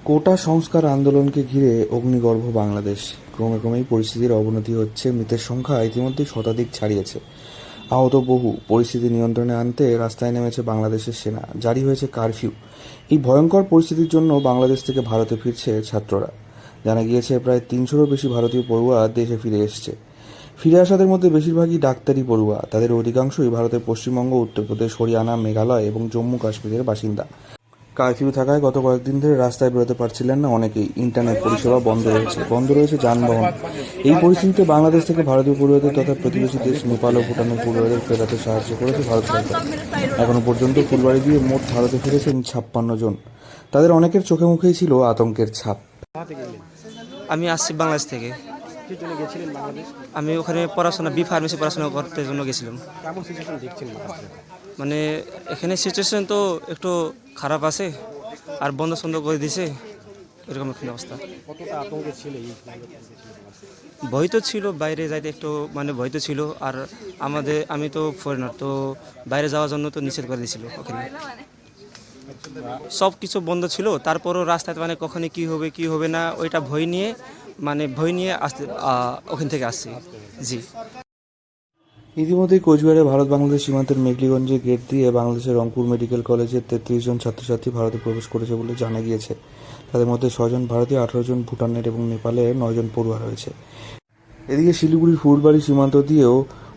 কোটা সংস্কার আন্দোলনকে ঘিরে অগ্নিগর্ভ বাংলাদেশ। ক্রমে ক্রমেই পরিস্থিতির অবনতি হচ্ছে। মৃতের সংখ্যা ইতিমধ্যেই শতাধিক ছাড়িয়েছে। আহত বহু। পরিস্থিতি নিয়ন্ত্রণে আনতে রাস্তায় নেমেছে বাংলাদেশের সেনা। জারি হয়েছে কারফিউ। এই ভয়ঙ্কর পরিস্থিতির জন্য বাংলাদেশ থেকে ভারতে ফিরছে ছাত্ররা। জানা গিয়েছে প্রায় ৩০০-রও বেশি ভারতীয় পড়ুয়া দেশে ফিরে এসছে। ফিরে আসাদের মধ্যে বেশিরভাগই ডাক্তারি পড়ুয়া। তাদের অধিকাংশই ভারতের পশ্চিমবঙ্গ, উত্তরপ্রদেশ, হরিয়ানা, মেঘালয় এবং জম্মু কাশ্মীরের বাসিন্দা। কারফিউ থাকায় গত কয়েকদিন ধরে রাস্তায় বেরোতে পারছিলেন না অনেকেই। ইন্টারনেট পরিষেবা বন্ধ রয়েছে যানবাহন। এই পরিস্থিতিতে বাংলাদেশ থেকে ভারতীয় পড়ুয়াদের তথা প্রতিবেশী দেশ নেপাল ও ভুটানের পড়ুয়াদের ফেরাতে সাহায্য করেছে ভারত সরকার। এখনো পর্যন্ত ফুলবাড়ি দিয়ে মোট ভারতে ফিরেছেন ৫৬ জন। তাদের অনেকের চোখে মুখেই ছিল আতঙ্কের ছাপ। আমি আসছি বাংলাদেশ থেকে। আমি ওখানে পড়াশোনা ফার্মেসি পড়াশোনা করতে জন্য গেছিলাম। মানে এখানে সিচুয়েশন তো একটু খারাপ আছে, আর বন্ধ করে দিছে, এরকম একটা অবস্থা। ভয় তো ছিল, বাইরে যাইতে একটু ভয় তো ছিল। আর আমি তো ফরেনার, তো বাইরে যাওয়ার জন্য তো নিষেধ করে দিয়েছিল ওখানে। সব কিছু বন্ধ ছিল, তারপরও রাস্তায় কখনই কি হবে না, ওইটা ভয় নিয়ে আসতে ওখান থেকে আসছি। জি। ইতিমধ্যেই কোচবিহারে ভারত বাংলাদেশ সীমান্তের মেঘলিগঞ্জে গেট দিয়ে বাংলাদেশের রংপুর মেডিকেল কলেজের ৩৩ জন ছাত্রছাত্রী ভারতে প্রবেশ করেছে বলে জানা গিয়েছে। তাদের মধ্যে ৬ জন ভারতীয়, ১৮ জন ভুটানের এবং নেপালের ৯ জন পড়ুয়া রয়েছে। এদিকে শিলিগুড়ির ফুলবাড়ি সীমান্ত দিয়েও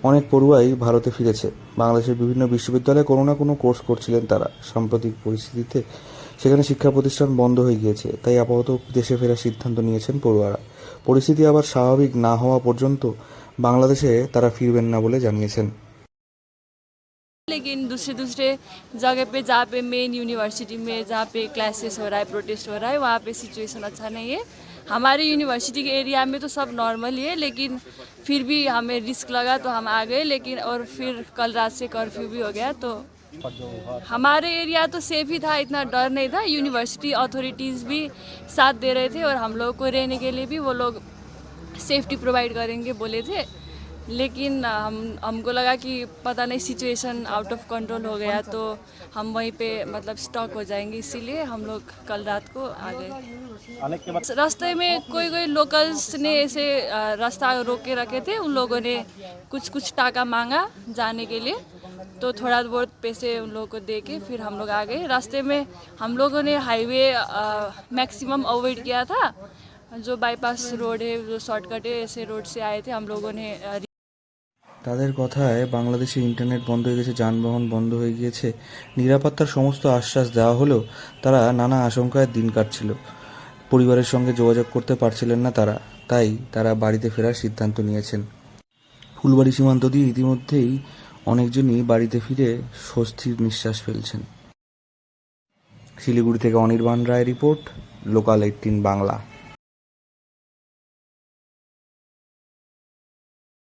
অনেক পড়ুয়াই ভারতে ফিরেছে। বাংলাদেশের বিভিন্ন বিশ্ববিদ্যালয়ে কোনো না কোনো কোর্স করছিলেন তারা। সাম্প্রতিক পরিস্থিতিতে সেখানে শিক্ষা প্রতিষ্ঠান বন্ধ হয়ে গিয়েছে, তাই আপাতত দেশে ফেরার সিদ্ধান্ত নিয়েছেন পড়ুয়ারা। পরিস্থিতি আবার স্বাভাবিক না হওয়া পর্যন্ত বাংলাদেশে তারা ফিরবেন না বলে জানিয়েছেন। लेकिन दूसरे जगह पे जहाँ पे मेन यूनिवर्सिटी में जहाँ पे क्लासेस हो रहा है, प्रोटेस्ट हो रहा है, वहाँ पे सिचुएशन अच्छा नहीं है। हमारे यूनिवर्सिटी के एरिया में तो सब नॉर्मल ही है, लेकिन फिर भी हमें रिस्क लगा तो हम आ गए। लेकिन और फिर कल रात से कर्फ्यू भी हो गया, तो हमारे एरिया तो सेफ ही था, इतना डर नहीं था। यूनिवर्सिटी अथॉरिटीज़ भी साथ दे रहे थे और हम लोग को रहने के लिए भी वो लोग सेफ्टी प्रोवाइड करेंगे बोले थे। लेकिन हमको लगा कि पता नहीं सिचुएशन आउट ऑफ कंट्रोल हो गया तो हम वहीं पे स्टॉक हो जाएंगे, इसीलिए हम लोग कल रात को आ गए। रास्ते में कोई लोकल्स ने ऐसे रास्ता रोक के रखे थे, उन लोगों ने कुछ टाका मांगा जाने के लिए, तो थोड़ा बहुत पैसे उन लोगों को दे के फिर हम लोग आ गए। रास्ते में हम लोगों ने हाईवे मैक्सिमम अवॉइड किया था, जो बाईपास रोड है, जो शॉर्टकट है, ऐसे रोड से आए थे हम लोगों ने। তাদের কথায় বাংলাদেশে ইন্টারনেট বন্ধ হয়ে গেছে, যানবাহন বন্ধ হয়ে গিয়েছে। নিরাপত্তার সমস্ত আশ্বাস দেওয়া হলেও তারা নানা আশঙ্কায় দিন কাটছিল। পরিবারের সঙ্গে যোগাযোগ করতে পারছিলেন না তারা, তাই তারা বাড়িতে ফেরার সিদ্ধান্ত নিয়েছেন। ফুলবাড়ি সীমান্ত দিয়ে ইতিমধ্যেই অনেকজনই বাড়িতে ফিরে স্বস্তির নিঃশ্বাস ফেলছেন। শিলিগুড়ি থেকে অনির্বাণ রায় রিপোর্ট, লোকাল 18 বাংলা।